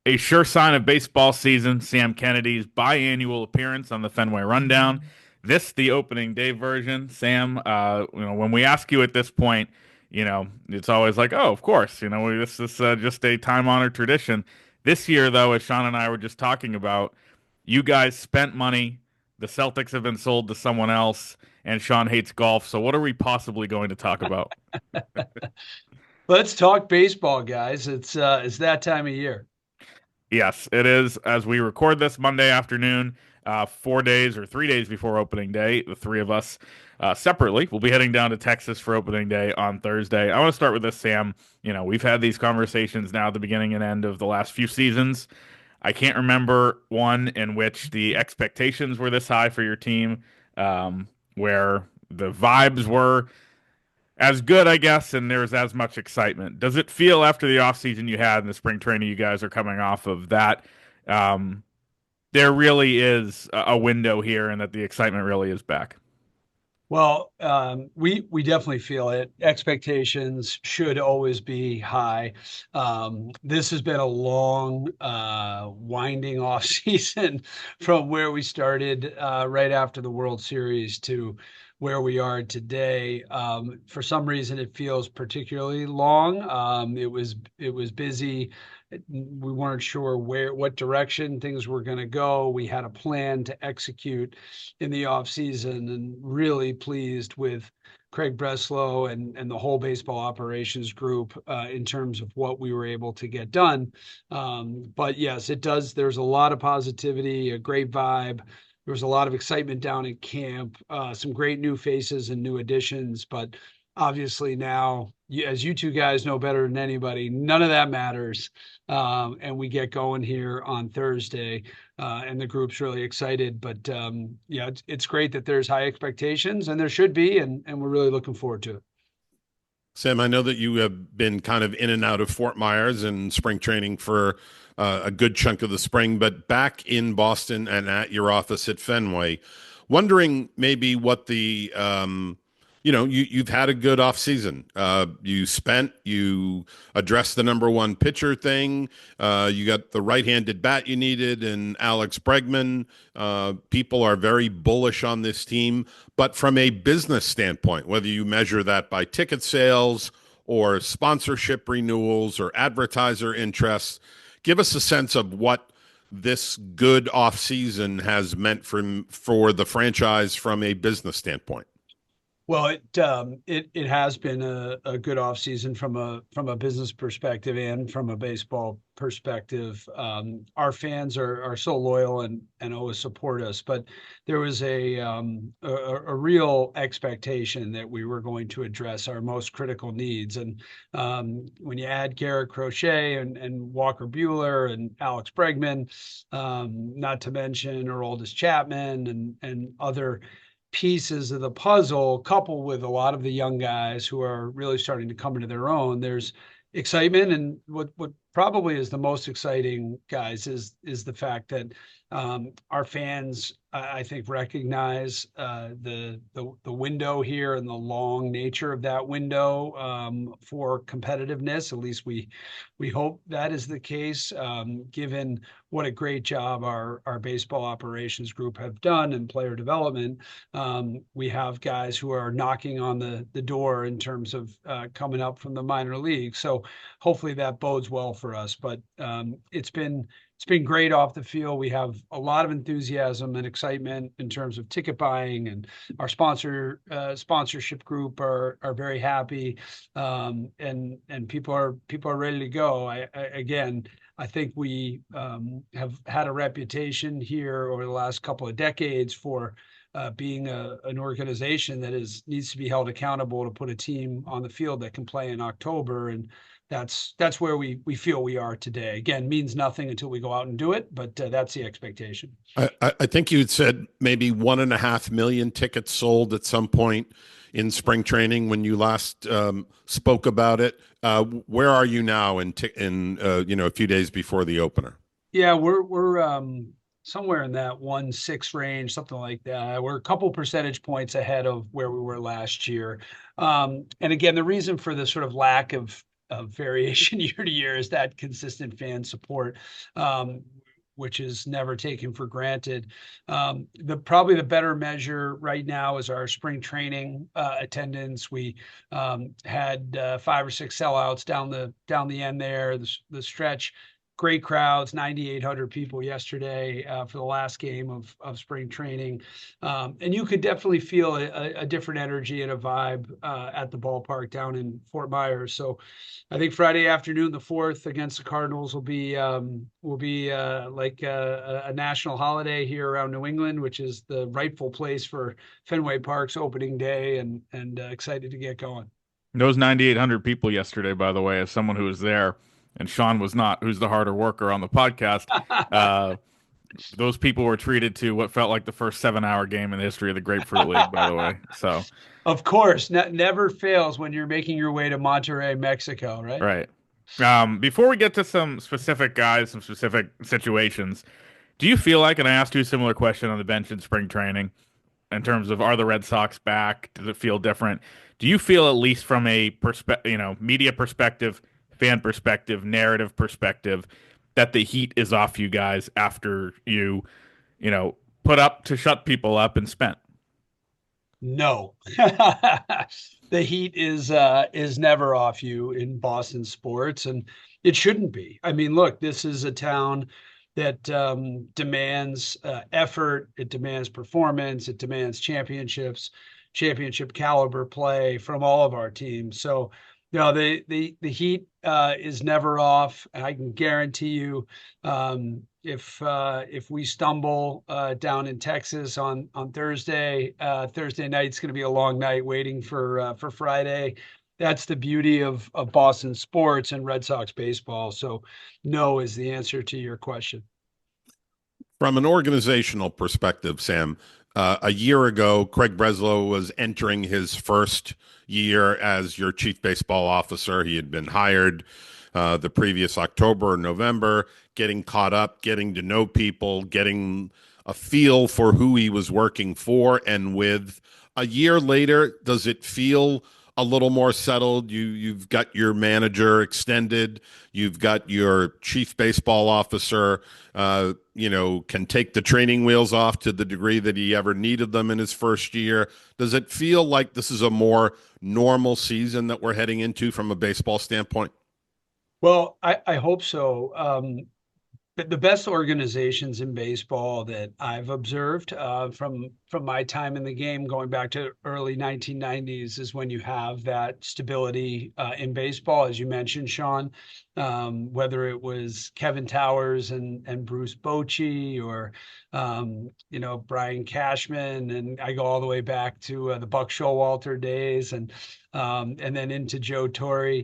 A sure sign of baseball season, Sam Kennedy's biannual appearance on the Fenway Rundown. This, the opening day version. Sam, when we ask you at this point, it's always like, oh, of course, this is just a time-honored tradition. This year, though, as Sean and I were just talking about, you guys spent money. The Celtics have been sold to someone else, and Sean hates golf. So, what are we possibly going to talk about? Let's talk baseball, guys. It's that time of year. Yes, it is. As we record this Monday afternoon, 4 days or 3 days before opening day, the three of us separately will be heading down to Texas for opening day on Thursday. I want to start with this, Sam. We've had these conversations now at the beginning and end of the last few seasons. I can't remember one in which the expectations were this high for your team, where the vibes were as good, I guess, and there's as much excitement. Does it feel after the offseason you had in the spring training you guys are coming off of that? Um, there really is a window here, and that the excitement really is back. Well, we definitely feel it. Expectations should always be high. This has been a long, winding off season from where we started right after the World Series to where we are today. For some reason, it feels particularly long. It was busy. We weren't sure what direction things were going to go. We had a plan to execute in the off season, and really pleased with Craig Breslow and the whole baseball operations group in terms of what we were able to get done. But yes, it does. There's a lot of positivity, a great vibe. There was a lot of excitement down at camp, some great new faces and new additions, but obviously now, as you two guys know better than anybody, none of that matters. And we get going here on Thursday, and the group's really excited. But yeah, it's great that there's high expectations, and there should be, and we're really looking forward to it. Sam, I know that you have been kind of in and out of Fort Myers and spring training for a good chunk of the spring, but back in Boston and at your office at Fenway, wondering maybe what you've had a good off season. You addressed the number one pitcher thing. You got the right-handed bat you needed, and Alex Bregman. People are very bullish on this team, but from a business standpoint, whether you measure that by ticket sales or sponsorship renewals or advertiser interest, give us a sense of what this good off season has meant for the franchise from a business standpoint. Well, it has been a good off season from a business perspective and from a baseball perspective. Our fans are so loyal and always support us, but there was a real expectation that we were going to address our most critical needs. And when you add Garrett Crochet and Walker Bueller and Alex Bregman, not to mention Aroldis Chapman and other pieces of the puzzle, coupled with a lot of the young guys who are really starting to come into their own, there's excitement. And what probably is the most exciting, guys, is the fact that our fans, I think, recognize the window here and the long nature of that window for competitiveness. At least we hope that is the case, given what a great job our baseball operations group have done in player development. We have guys who are knocking on the door in terms of coming up from the minor leagues. So hopefully that bodes well for us. But it's been great off the field. We have a lot of enthusiasm and excitement in terms of ticket buying, and our sponsorship group are very happy, and people are ready to go. Again, I think we have had a reputation here over the last couple of decades for being an organization that needs to be held accountable to put a team on the field that can play in October. And that's where we feel we are today. Again, means nothing until we go out and do it, but that's the expectation. I think you said maybe 1.5 million tickets sold at some point in spring training when you last spoke about it. Where are you now in a few days before the opener? Yeah, we're somewhere in that 1.6 range, something like that. We're a couple percentage points ahead of where we were last year. And again, the reason for the sort of lack of of variation year to year is that consistent fan support, um, which is never taken for granted. The probably the better measure right now is our spring training attendance. We had 5 or 6 sellouts down the end there. The stretch, great crowds, 9,800 people yesterday for the last game of spring training. And you could definitely feel a different energy and a vibe at the ballpark down in Fort Myers. So I think Friday afternoon, the 4th against the Cardinals will be like a national holiday here around New England, which is the rightful place for Fenway Park's opening day, and excited to get going. Those 9,800 people yesterday, by the way, as someone who was there, and Sean was not, who's the harder worker on the podcast, uh, those people were treated to what felt like the first 7 hour game in the history of the Grapefruit League, by the way. So, Of course, never fails when you're making your way to Monterrey, Mexico, right? right. Before we get to some specific guys, some specific situations, do you feel like, and I asked you a similar question on the bench in spring training, in terms of are the Red Sox back? Does it feel different? Do you feel, at least from a media perspective, fan perspective, narrative perspective, that the heat is off you guys after you, you know, put up to shut people up and spent? No. The heat is never off you in Boston sports, and it shouldn't be. I mean, look, this is a town that demands effort, it demands performance, it demands championships, championship caliber play from all of our teams. So, the heat is never off. I can guarantee you, if we stumble down in Texas on Thursday night's going to be a long night waiting for Friday. That's the beauty of Boston sports and Red Sox baseball. So, no is the answer to your question. From an organizational perspective, Sam, a year ago, Craig Breslow was entering his first year as your chief baseball officer. He had been hired the previous October or November, getting caught up, getting to know people, getting a feel for who he was working for and with. A year later, does it feel a little more settled? You've got your manager extended, you've got your chief baseball officer, can take the training wheels off to the degree that he ever needed them in his first year. Does it feel like this is a more normal season that we're heading into from a baseball standpoint? Well, I hope so. But the best organizations in baseball that I've observed from my time in the game, going back to early 1990s, is when you have that stability in baseball, as you mentioned, Sean. Whether it was Kevin Towers and Bruce Bochy, or Brian Cashman, and I go all the way back to the Buck Showalter days, and then into Joe Torre.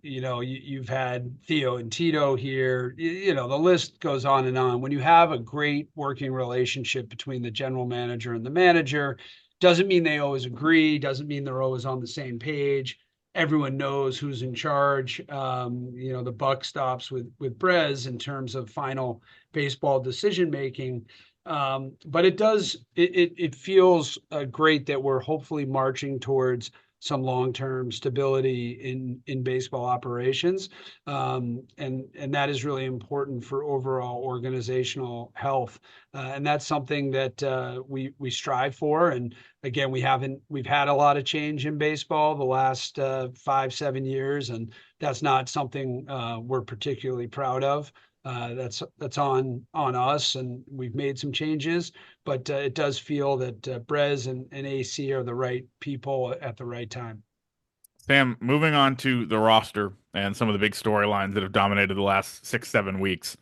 You've had Theo and Tito here. The list goes on and on. When you have a great working relationship between the general manager and the manager, doesn't mean they always agree, doesn't mean they're always on the same page. Everyone knows who's in charge. The buck stops with Brez in terms of final baseball decision making. But it feels great that we're hopefully marching towards some long-term stability in baseball operations, and that is really important for overall organizational health, and that's something that we strive for. And again, we've had a lot of change in baseball the last 5-7 years, and that's not something we're particularly proud of. That's on us, and we've made some changes, but it does feel that Brez and AC are the right people at the right time. Sam, moving on to the roster and some of the big storylines that have dominated the last 6, 7 weeks.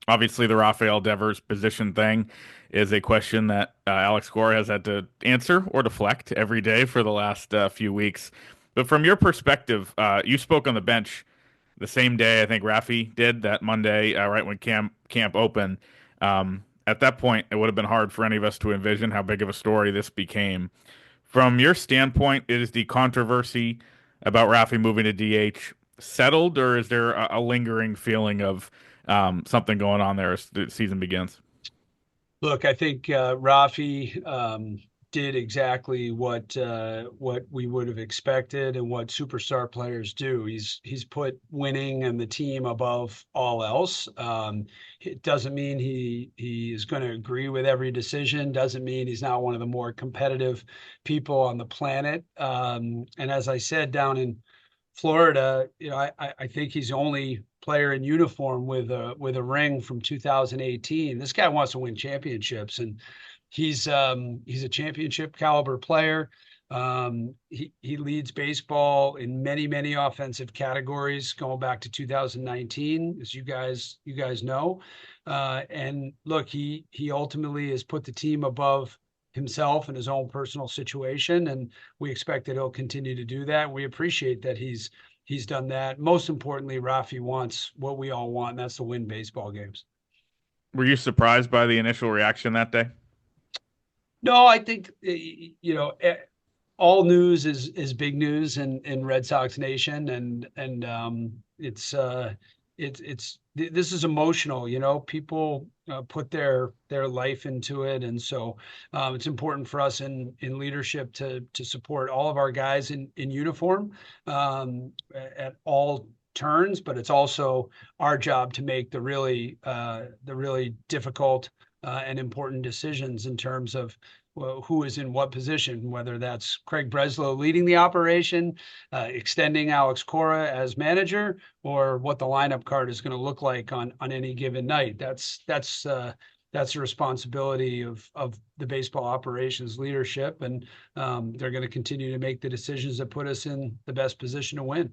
Obviously, the Rafael Devers position thing is a question that Alex Cora has had to answer or deflect every day for the last few weeks. But from your perspective, you spoke on the bench the same day I think Rafi did, that Monday, right when camp opened. At that point, it would have been hard for any of us to envision how big of a story this became. From your standpoint, is the controversy about Rafi moving to DH settled, or is there a lingering feeling of something going on there as the season begins? Look, I think Rafi did exactly what we would have expected and what superstar players do. He's put winning and the team above all else. It doesn't mean he is going to agree with every decision. Doesn't mean he's not one of the more competitive people on the planet. And as I said down in Florida, I think he's the only player in uniform with a ring from 2018. This guy wants to win championships, and he's a championship caliber player. He leads baseball in many offensive categories going back to 2019, as you guys know. And look, he ultimately has put the team above himself and his own personal situation, and we expect that he'll continue to do that. We appreciate that he's done that. Most importantly, Rafi wants what we all want, and that's to win baseball games. Were you surprised by the initial reaction that day? No, I think all news is big news in Red Sox Nation, and it's this is emotional. People put their life into it, and so it's important for us in leadership to support all of our guys in uniform at all turns, but it's also our job to make the really difficult and important decisions in terms of who is in what position, whether that's Craig Breslow leading the operation, extending Alex Cora as manager, or what the lineup card is going to look like on any given night. That's the responsibility of the baseball operations leadership, and they're going to continue to make the decisions that put us in the best position to win.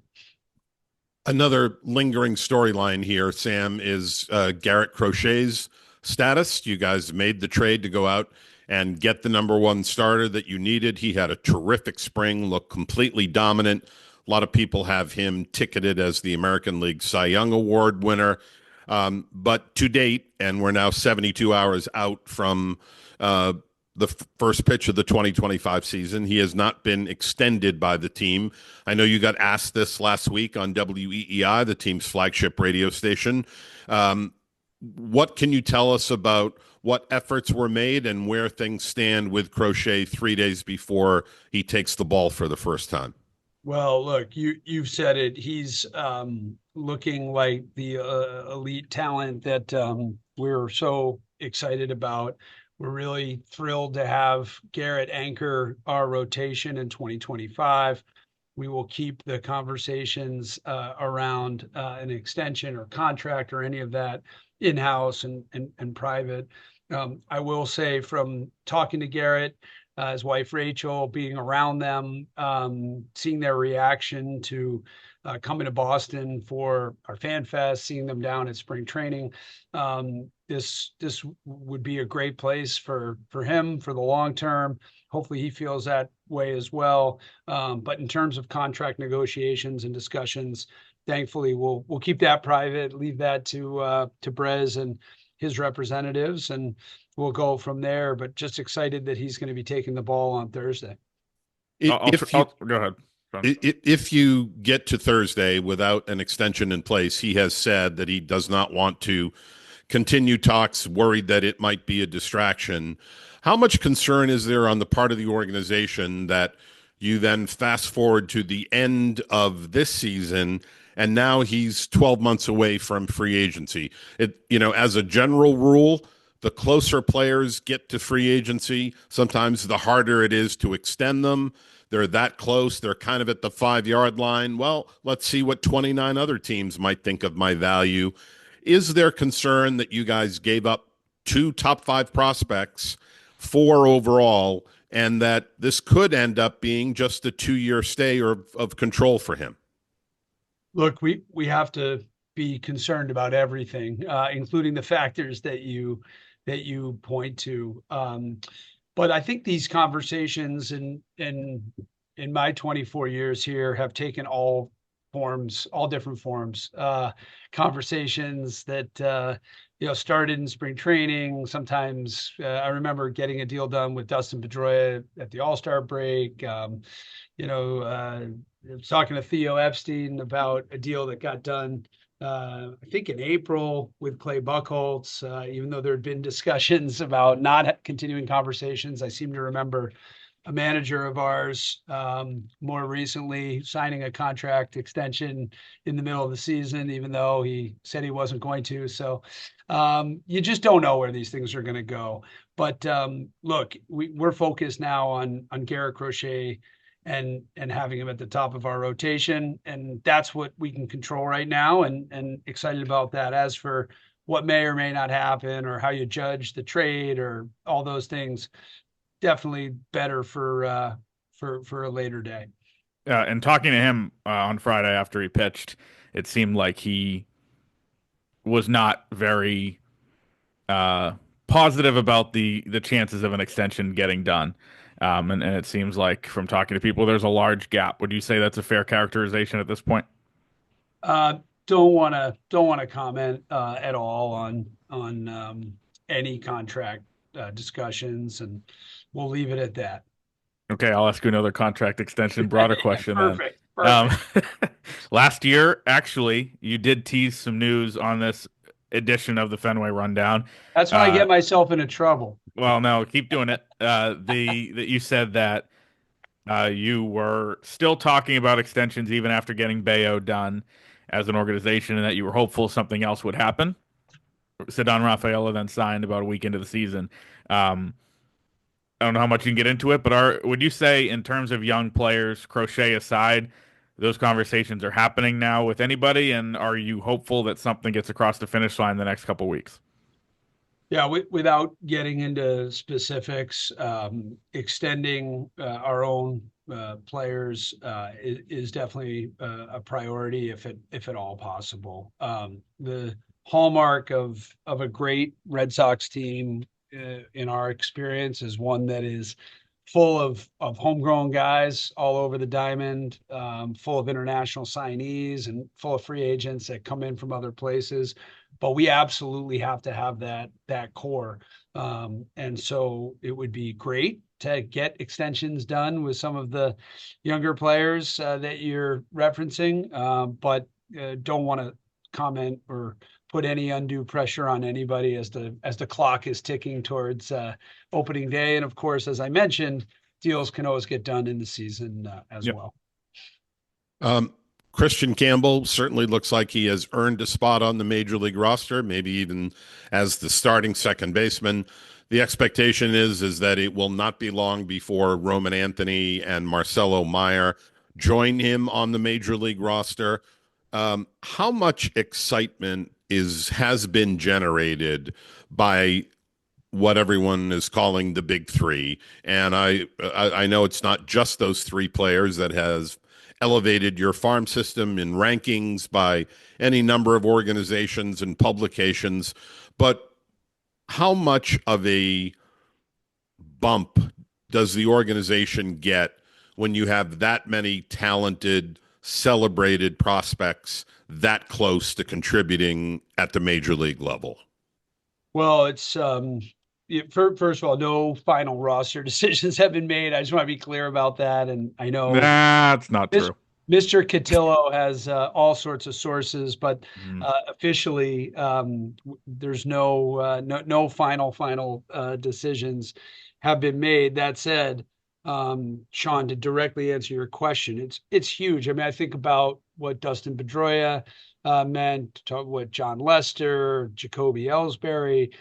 Another lingering storyline here, Sam, is Garrett Crochet's status. You guys made the trade to go out and get the number one starter that you needed. He had a terrific spring, looked completely dominant. A lot of people have him ticketed as the American League Cy Young Award winner. But to date, and we're now 72 hours out from the first pitch of the 2025 season, he has not been extended by the team. I know you got asked this last week on WEEI, the team's flagship radio station. What can you tell us about what efforts were made and where things stand with Crochet 3 days before he takes the ball for the first time? Well, look, you've said it. He's looking like the elite talent that we're so excited about. We're really thrilled to have Garrett anchor our rotation in 2025. We will keep the conversations around an extension or contract or any of that in-house and private. I will say, from talking to Garrett, his wife Rachel, being around them, seeing their reaction to coming to Boston for our fan fest, seeing them down at spring training, this would be a great place for him for the long term. Hopefully he feels that way as well. But in terms of contract negotiations and discussions, thankfully we'll keep that private, leave that to Brez and his representatives, and we'll go from there. But just excited that he's going to be taking the ball on Thursday. Go ahead. If you get to Thursday without an extension in place, he has said that he does not want to continue talks, worried that it might be a distraction. How much concern is there on the part of the organization that you then fast forward to the end of this season and now he's 12 months away from free agency? As a general rule, the closer players get to free agency, sometimes the harder it is to extend them. They're that close. They're kind of at the 5-yard line. Well, let's see what 29 other teams might think of my value. Is there concern that you guys gave up 2 top 5 prospects, 4 overall, and that this could end up being just a 2-year stay of control for him? Look, we have to be concerned about everything, including the factors that you point to. But I think these conversations in my 24 years here have taken all different forms. Conversations that started in spring training. Sometimes I remember getting a deal done with Dustin Pedroia at the All-Star break. I was talking to Theo Epstein about a deal that got done I think in April with Clay Buchholz, even though there had been discussions about not continuing conversations. I seem to remember a manager of ours more recently signing a contract extension in the middle of the season, even though he said he wasn't going to. So you just don't know where these things are going to go. But look, we're focused now on Garrett Crochet and having him at the top of our rotation, and that's what we can control right now, and excited about that. As for what may or may not happen, or how you judge the trade, or all those things, definitely better for a later day. And talking to him on Friday after he pitched, it seemed like he was not very uh, positive about the chances of an extension getting done. And it seems like from talking to people, there's a large gap. Would you say that's a fair characterization at this point? Uh, don't want to comment at all on any contract discussions, and we'll leave it at that. Okay, I'll ask you another contract extension, broader question then. Perfect, Um, perfect. last year, actually, you did tease some news on this edition of the Fenway Rundown. That's when I Uh, get myself into trouble. well, no, keep doing it. That you said that you were still talking about extensions even after getting Bayo done as an organization, and that you were hopeful something else would happen. Cedon Rafaela then signed about a week into the season. Um, I don't know how much you can get into it, but would you say, in terms of young players, Crochet aside, those conversations are happening now with anybody? And are you hopeful that something gets across the finish line the next couple weeks? Yeah, without getting into specifics, extending our own players is definitely a priority, if at all possible. The hallmark of a great Red Sox team, in our experience, is one that is full of homegrown guys all over the diamond, full of international signees, and full of free agents that come in from other places. But we absolutely have to have that core, and so it would be great to get extensions done with some of the younger players that you're referencing, but don't want to comment or put any undue pressure on anybody as the clock is ticking towards opening day. And of course, as I mentioned, deals can always get done in the season as Yep. well. Um, Christian Campbell certainly looks like he has earned a spot on the major league roster, maybe even as the starting second baseman. The expectation is that it will not be long before Roman Anthony and Marcelo Meyer join him on the major league roster. How much excitement has been generated by what everyone is calling the big three? And I know it's not just those three players that has elevated your farm system in rankings by any number of organizations and publications, but how much of a bump does the organization get when you have that many talented, celebrated prospects that close to contributing at the major league level? Well, it's first of all, no final roster decisions have been made. I just want to be clear about that. And I know That's not Mis- true. Mr. Cotillo has all sorts of sources, but Mm. officially, there's no final decisions have been made. That said, Sean, to directly answer your question, it's huge. I mean, I think about what Dustin Pedroia meant, what John Lester, Jacoby Ellsbury,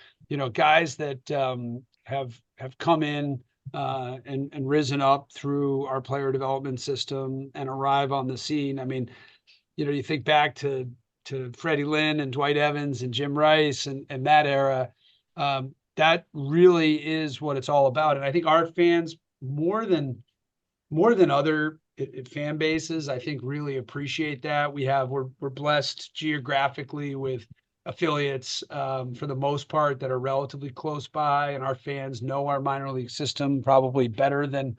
guys that have come in and risen up through our player development system and arrive on the scene. I mean, you think back to Freddie Lynn and Dwight Evans and Jim Rice and that era. That really is what it's all about. And I think our fans, more than other fan bases, I think really appreciate that. We're blessed geographically with affiliates, for the most part, that are relatively close by, and our fans know our minor league system probably better than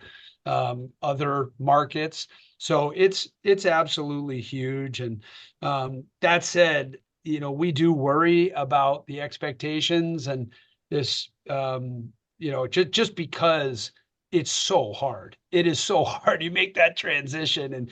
other markets. So it's absolutely huge. And that said, we do worry about the expectations and this, just because it's so hard. It is so hard. You make that transition, and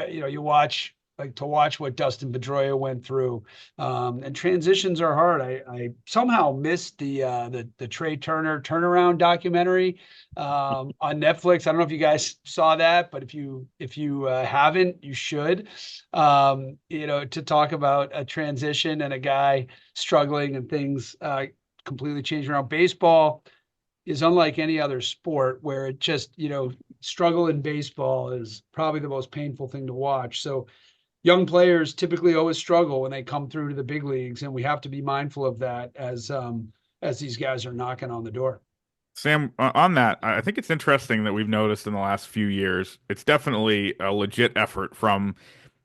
you watch like to watch what Dustin Pedroia went through. And transitions are hard. I somehow missed the Trey Turner turnaround documentary on Netflix. I don't know if you guys saw that, but if you haven't, you should. To talk about a transition and a guy struggling and things completely changing around. Baseball is unlike any other sport where it just, struggle in baseball is probably the most painful thing to watch. So young players typically always struggle when they come through to the big leagues, and we have to be mindful of that as these guys are knocking on the door. Sam, on that, I think it's interesting that we've noticed in the last few years, it's definitely a legit effort from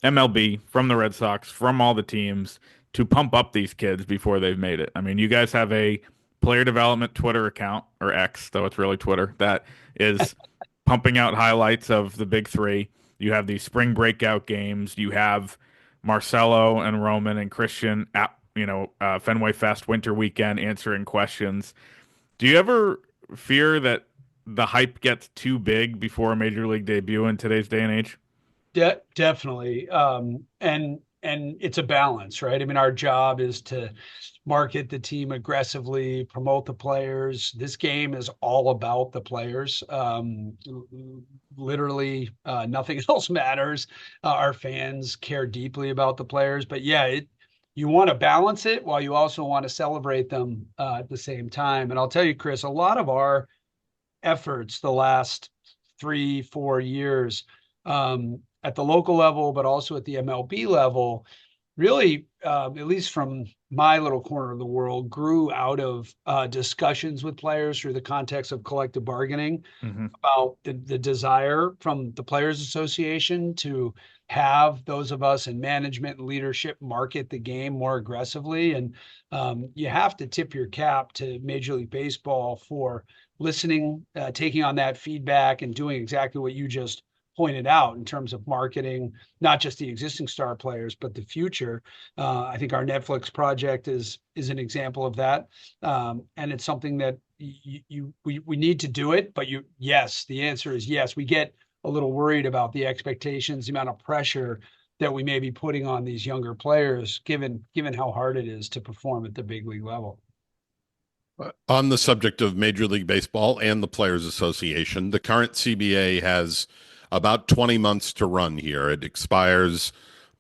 MLB, from the Red Sox, from all the teams to pump up these kids before they've made it. I mean, you guys have a player development Twitter account, or X, though it's really Twitter, that is pumping out highlights of the big three. You have these spring breakout games. You have Marcelo and Roman and Christian at, Fenway Fest winter weekend answering questions. Do you ever fear that the hype gets too big before a major league debut in today's day and age? Definitely. And it's a balance, right? I mean, our job is to market the team aggressively, promote the players. This game is all about the players. Literally, nothing else matters. Our fans care deeply about the players, but yeah, you want to balance it while you also want to celebrate them at the same time. And I'll tell you, Chris, a lot of our efforts the last 3, 4 years at the local level, but also at the MLB level, really, at least from my little corner of the world, grew out of discussions with players through the context of collective bargaining Hmm. about the desire from the Players Association to have those of us in management and leadership market the game more aggressively. And you have to tip your cap to Major League Baseball for listening, taking on that feedback, and doing exactly what you just pointed out in terms of marketing, not just the existing star players, but the future. I think our Netflix project is an example of that, and it's something that we need to do it. But yes, the answer is yes. We get a little worried about the expectations, the amount of pressure that we may be putting on these younger players, given how hard it is to perform at the big league level. On the subject of Major League Baseball and the Players Association, the current CBA has about 20 months to run here. It expires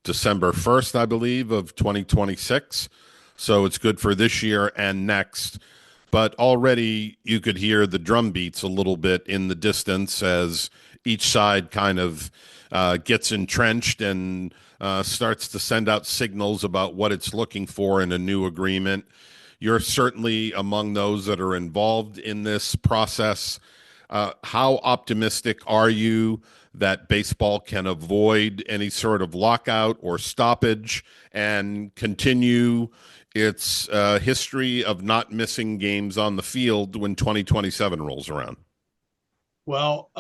December 1st, I believe, of 2026. So it's good for this year and next. But already you could hear the drum beats a little bit in the distance as each side kind of gets entrenched and starts to send out signals about what it's looking for in a new agreement. You're certainly among those that are involved in this process. How optimistic are you that baseball can avoid any sort of lockout or stoppage and continue its history of not missing games on the field when 2027 rolls around? Well,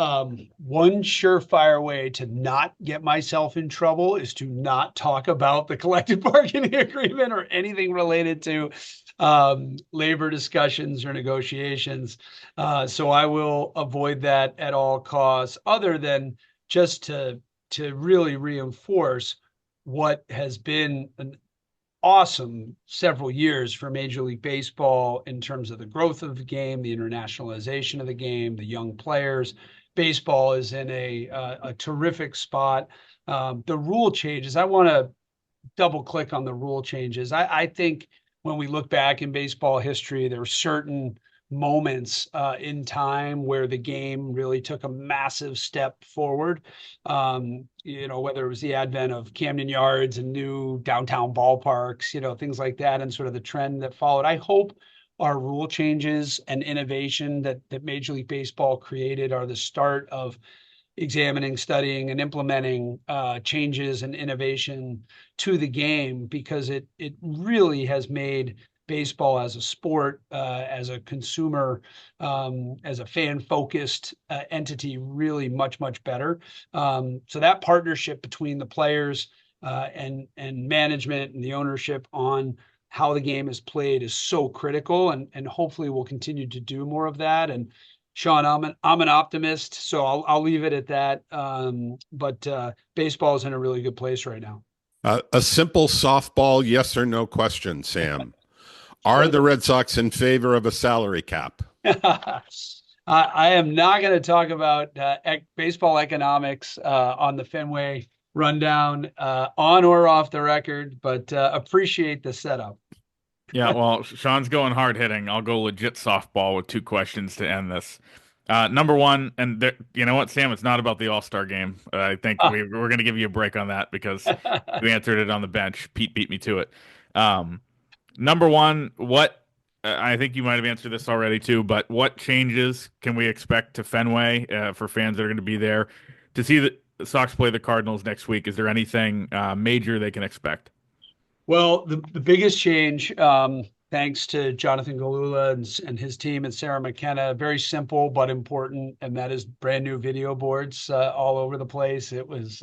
one surefire way to not get myself in trouble is to not talk about the collective bargaining agreement or anything related to labor discussions or negotiations. So I will avoid that at all costs, other than just to really reinforce what has been an awesome several years for Major League Baseball in terms of the growth of the game, the internationalization of the game, the young players. Baseball is in a terrific spot. The rule changes, I want to double click on the rule changes. I think when we look back in baseball history, there are certain moments in time where the game really took a massive step forward. Whether it was the advent of Camden Yards and new downtown ballparks, things like that, and sort of the trend that followed. I hope our rule changes and innovation that Major League Baseball created are the start of examining, studying, and implementing changes and innovation to the game, because it really has made baseball as a sport, as a consumer, as a fan-focused entity, really much, much better. So that partnership between the players and management and the ownership on how the game is played is so critical, and hopefully we'll continue to do more of that. And Sean, I'm an optimist, so I'll leave it at that. But baseball is in a really good place right now. A simple softball yes or no question, Sam. Are Play the the Red Sox in favor of a salary cap? I am not going to talk about baseball economics on the Fenway rundown, on or off the record, but appreciate the setup. Yeah, well, Sean's going hard hitting. I'll go legit softball with two questions to end this. Number one, and there, you know what, Sam? It's not about the All-Star game. I think we're going to give you a break on that because you answered it on the bench. Pete beat me to it. Um, Number one, what I think you might have answered this already too, but what changes can we expect to Fenway for fans that are going to be there to see the Sox play the Cardinals next week? Is there anything major they can expect? Well, the biggest change, thanks to Jonathan Galula and his team and Sarah McKenna, very simple but important, and that is brand new video boards all over the place. It was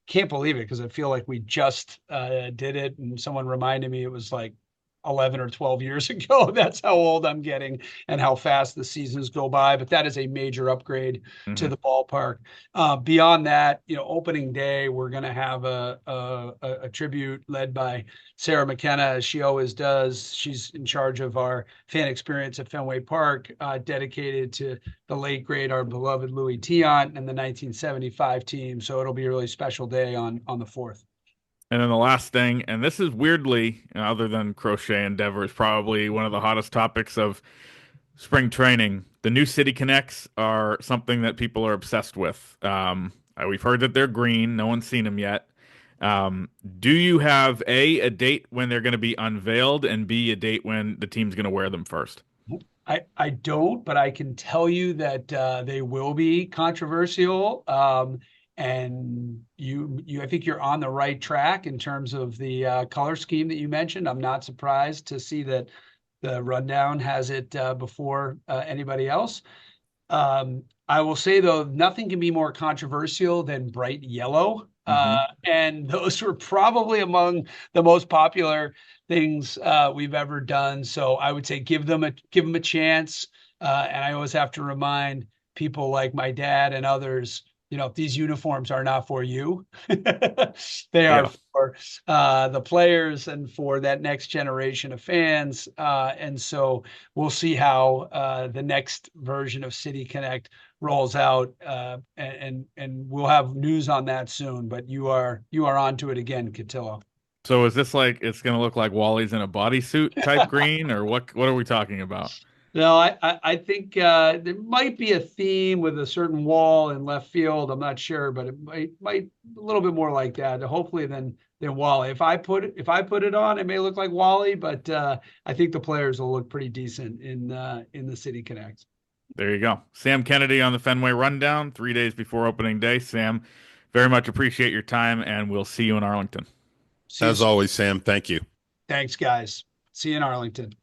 can't believe it because I feel like we just did it, and someone reminded me it was like 11 or 12 years ago. That's how old I'm getting and how fast the seasons go by. But that is a major upgrade to Hmm. the ballpark. Beyond that, opening day, we're going to have a tribute led by Sarah McKenna, as she always does. She's in charge of our fan experience at Fenway Park, dedicated to the late great, our beloved Louis Tiant and the 1975 team. So it'll be a really special day on the 4th. And then the last thing, and this is weirdly, other than Crochet and Devers, probably one of the hottest topics of spring training. The new City Connects are something that people are obsessed with. We've heard that they're green. No one's seen them yet. Do you have a date when they're going to be unveiled, and B, a date when the team's going to wear them first? I don't, but I can tell you that they will be controversial. And I think you're on the right track in terms of the color scheme that you mentioned. I'm not surprised to see that the rundown has it before anybody else. I will say though, nothing can be more controversial than bright yellow. Hmm. And those were probably among the most popular things we've ever done. So I would say give them a chance. And I always have to remind people like my dad and others, these uniforms are not for you. They are Yeah. for the players and for that next generation of fans. And so we'll see how the next version of City Connect rolls out, and we'll have news on that soon. But you are onto it again, Cotillo. So is this like it's going to look like Wally's in a bodysuit type green, or what are we talking about? No, I think there might be a theme with a certain wall in left field. I'm not sure, but it might a little bit more like that. Hopefully than Wally. If I put it on, it may look like Wally, but I think the players will look pretty decent in the City Connect. There you go. Sam Kennedy on the Fenway Rundown, 3 days before opening day. Sam, very much appreciate your time, and we'll see you in Arlington. See you As soon. always, Sam, thank you. Thanks, guys. See you in Arlington.